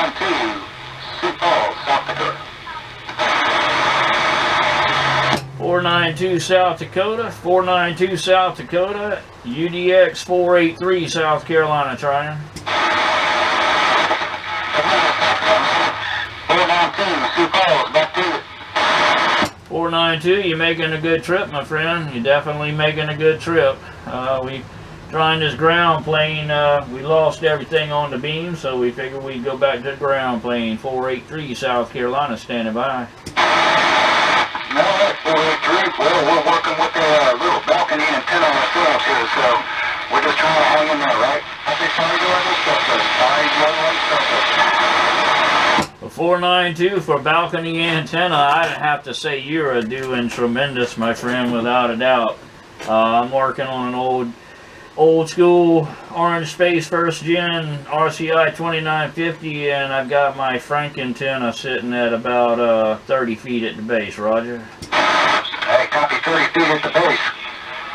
492, Sioux Falls, South Dakota. 492 South Dakota, 492 South Dakota, UDX 483 South Carolina trying. 492, Sioux Falls, back to it. 492, you're making a good trip, my friend. You're definitely making a good trip. We trying this ground plane. We lost everything on the beam, so we figured we'd go back to the ground plane. 483 South Carolina standing by. No, that's 483. Well, we're working with a little balcony antenna ourselves here, so we're just trying to hang in there, right? I say sorry to our stuff, sorry to our stuff. 492 for balcony antenna. I'd have to say you're doing tremendous, my friend, without a doubt. I'm working on an old school Orange Space first gen RCI 2950, and I've got my Frank antenna sitting at about 30 feet at the base. Roger. Hey, copy, 30 feet at the base.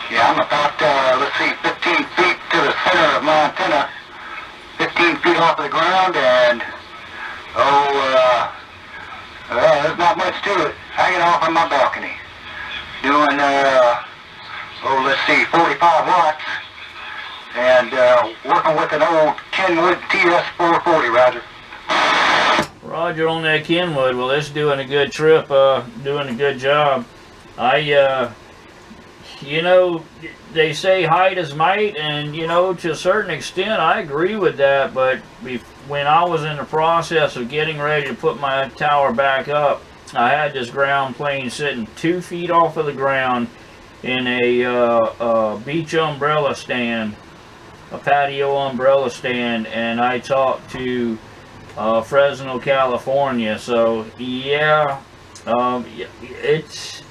Yeah, I'm about, let's see, 15 feet to the center of my antenna, 15 feet off of the ground, and there's not much to it. Hanging off on my balcony, doing let's see, 45 watts. And working with an old Kenwood TS440, Roger. Roger on that Kenwood. Well, it's doing a good trip, doing a good job. You know, they say height is might, and, you know, to a certain extent, I agree with that, but when I was in the process of getting ready to put my tower back up, I had this ground plane sitting 2 feet off of the ground in a beach umbrella stand, a patio umbrella stand, and I talked to Fresno, California. So yeah, it's,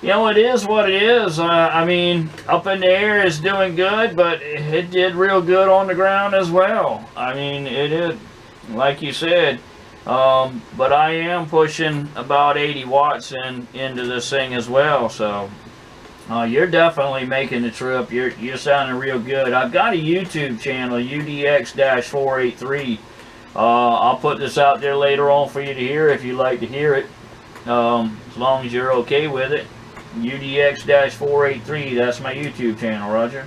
you know, it is what it is. I mean, up in the air is doing good, but it did real good on the ground as well. I mean, it is, like you said, but I am pushing about 80 watts into this thing as well. So you're definitely making the trip. You're sounding real good. I've got a YouTube channel, UDX-483. I'll put this out there later on for you to hear if you'd like to hear it, as long as you're okay with it. UDX-483, that's my YouTube channel, Roger.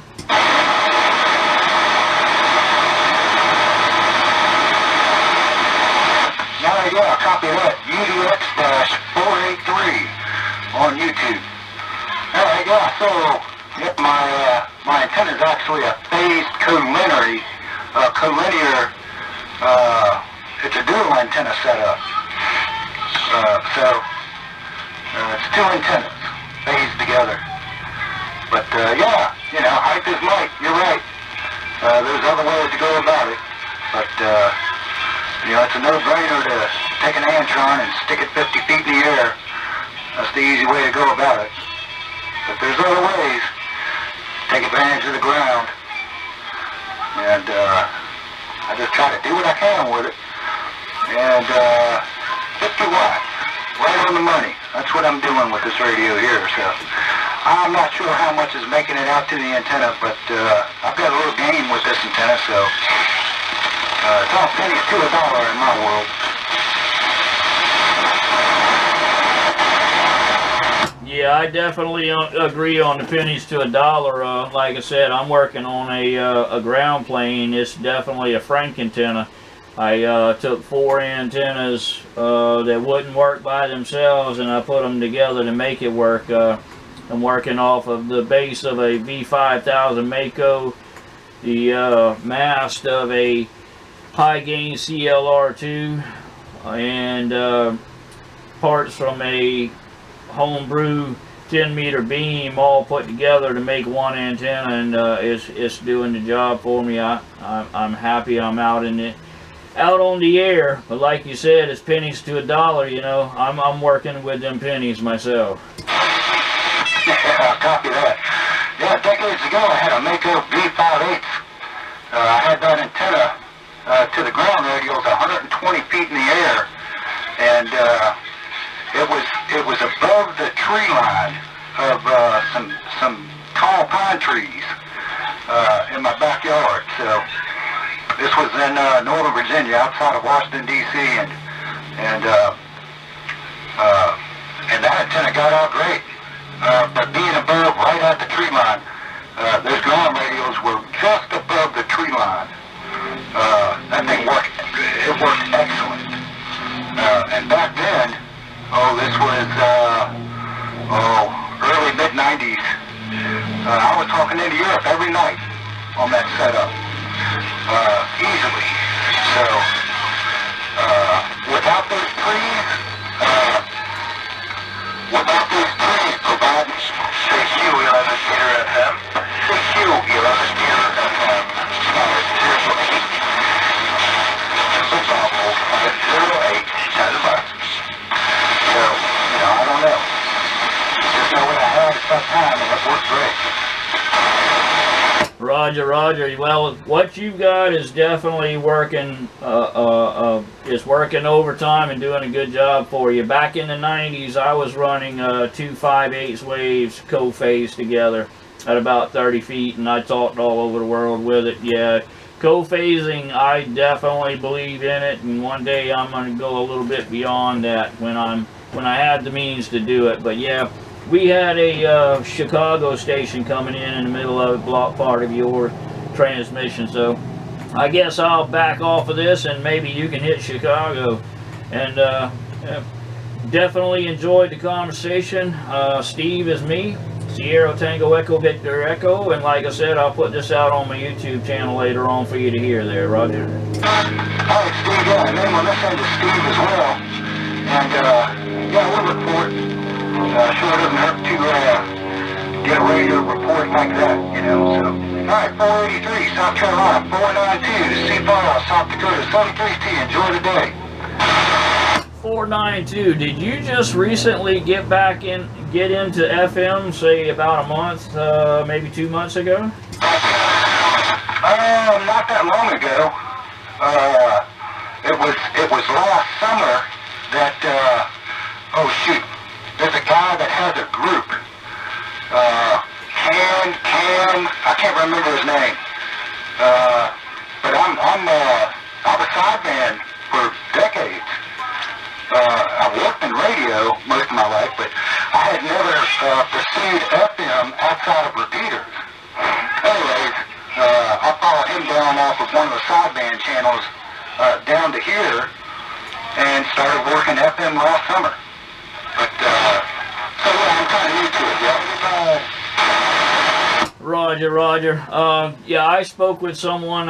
Now you got a copy of that, UDX-483 on YouTube. Alright, yeah, so yep, my antenna is actually a phased collinear, it's a dual antenna setup. It's two antennas phased together. But yeah, you know, height is might, you're right. There's other ways to go about it, but you know, it's a no-brainer to take an antron and stick it 50 feet in the air. That's the easy way to go about it. But there's other ways to take advantage of the ground, and I just try to do what I can with it. And 50 watts, right on the money. That's what I'm doing with this radio here. So I'm not sure how much is making it out to the antenna, but I've got a little game with this antenna, so it's all pennies to a dollar in my world. Yeah, I definitely agree on the pennies to a dollar. Like I said, I'm working on a ground plane. It's definitely a Frank antenna. I took 4 antennas that wouldn't work by themselves, and I put them together to make it work. I'm working off of the base of a V5000 Mako, the mast of a high gain CLR2, and parts from a homebrew 10-meter beam all put together to make one antenna, and it's doing the job for me. I'm happy I'm out on the air, but like you said, it's pennies to a dollar. You know, I'm working with them pennies myself. Yeah, copy that. Yeah, decades ago I had a Mako V58. I had that antenna to the ground radials 120 feet in the air, and it was above the tree line of some tall pine trees in my backyard. So this this was in Northern Virginia, outside of Washington, D.C., and that antenna got out great. But being above, right at the tree line, those ground radios were just above the tree line. That thing worked, it worked excellent. And back then, this was, early mid-90s. I was talking into Europe every night on that setup, easily. So, without those trees providing CQ 11 meter FM, CQ 11 meter FM, seriously, football at 08 10 bucks. So, I don't know. Just know what I had at that time, and it worked great. Roger, Roger. Well, what you've got is definitely working, is working overtime and doing a good job for you. Back in the 90s, I was running 2 5/8 waves co-phase together at about 30 feet, and I talked all over the world with it. Yeah, co-phasing, I definitely believe in it, and one day I'm going to go a little bit beyond that when I have the means to do it. But yeah, we had a Chicago station coming in the middle of a block part of your transmission, so I guess I'll back off of this and maybe you can hit Chicago. And definitely enjoyed the conversation. Steve is me, Sierra Tango Echo Victor Echo, and like I said, I'll put this out on my YouTube channel later on for you to hear there, Roger. Hi, Steve. Yeah, and then we'll listen to Steve as well. And yeah, we'll look forward. Sure doesn't hurt to get a radio report like that, so. Alright, 483, South Carolina, 492, Sioux, South Dakota, 73T, enjoy the day. 492, did you just recently get into FM, say about a month, maybe 2 months ago? Not that long ago. It was last summer that, there's a guy that has a group, I can't remember his name, but I was sideband for decades. I worked in radio most of my life, but I had never pursued FM outside of repeaters. Anyways, I followed him down off of one of the sideband channels down to here and started working FM last summer. But, so yeah, I'm kind of new to it, yeah. Roger, Roger. Yeah, I spoke with someone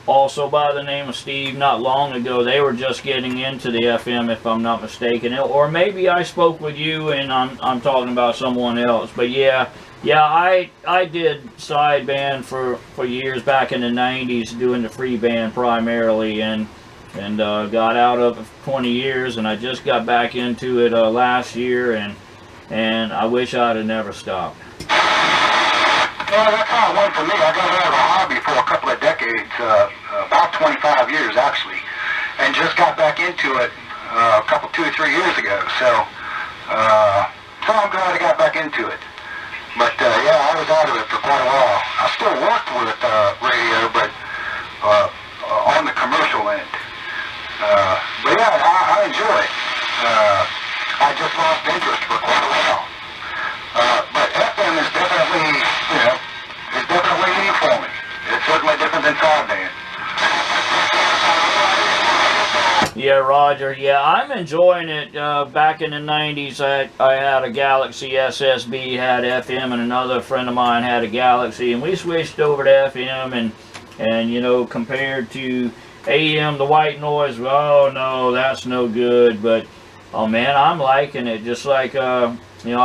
also by the name of Steve not long ago. They were just getting into the FM, if I'm not mistaken. Or maybe I spoke with you and I'm talking about someone else. But yeah, I did sideband for years back in the 90s, doing the free band primarily, and got out of it for 20 years, and I just got back into it last year, and I wish I'd have never stopped. Well, that's how it went for me. I got out of the hobby for a couple of decades, about 25 years actually, and just got back into it a couple, 2 or 3 years ago. So I'm glad I got back into it. But yeah, I was out of it for quite a while. I still worked with radio, but on the commercial end. But yeah, I enjoy it. I just lost interest for quite a while. But FM is definitely, it's definitely new for me. It's certainly different than sideband. Yeah, Roger. Yeah, I'm enjoying it. Back in the 90s, I had a Galaxy SSB, had FM, and another friend of mine had a Galaxy, and we switched over to FM, and compared to AM, the white noise, oh no, that's no good. But oh man, I'm liking it. Just like I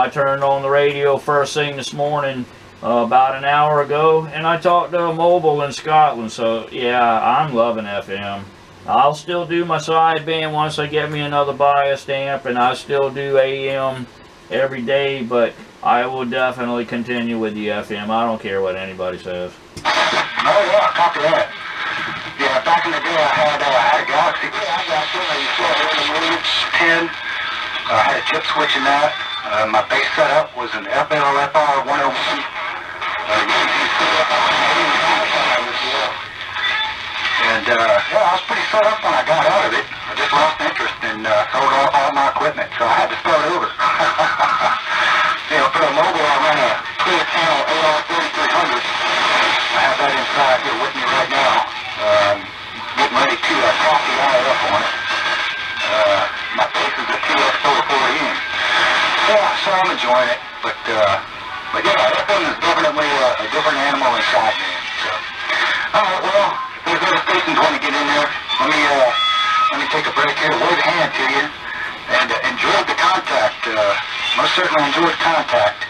turned on the radio first thing this morning about an hour ago, and I talked to a mobile in Scotland. So yeah, I'm loving FM. I'll still do my sideband once I get me another biased amp, and I still do AM every day, but I will definitely continue with the FM. I don't care what anybody says. Oh yeah, copy that. Yeah, back in the day I had a Galaxy. I got it. 10. I had a chip switch in that. My base setup was an FLFR 101. Yeah, I was pretty set up when I got out of it. I just lost interest and sold off all my equipment, so I had to start over. You know, for a mobile, I run a clear channel AR3300. I have that inside here with me right now. Getting ready to top the eye up on it. My base is a QSO Steve. Yeah, so I'm enjoying it, but yeah, FM is definitely a different animal inside me. So, all right, well, if there's other stations want to get in there, let me take a break here, wave a hand to you, and enjoy the contact. Most certainly enjoyed contact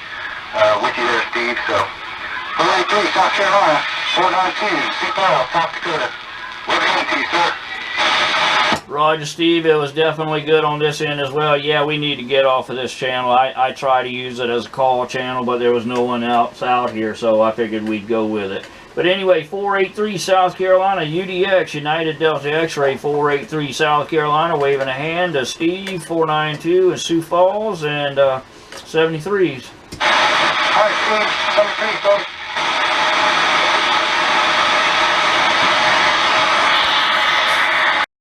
with you there, Steve. So, 483 South Carolina, 492 Sioux, South Dakota. Wave a hand to you, sir. Roger, Steve. It was definitely good on this end as well. Yeah, we need to get off of this channel. I try to use it as a call channel, but there was no one else out here, so I figured we'd go with it. But anyway, 483 South Carolina, UDX, United Delta X-Ray, 483 South Carolina, waving a hand to Steve, 492 in Sioux Falls, and 73s. All right, Steve, 73s, buddy.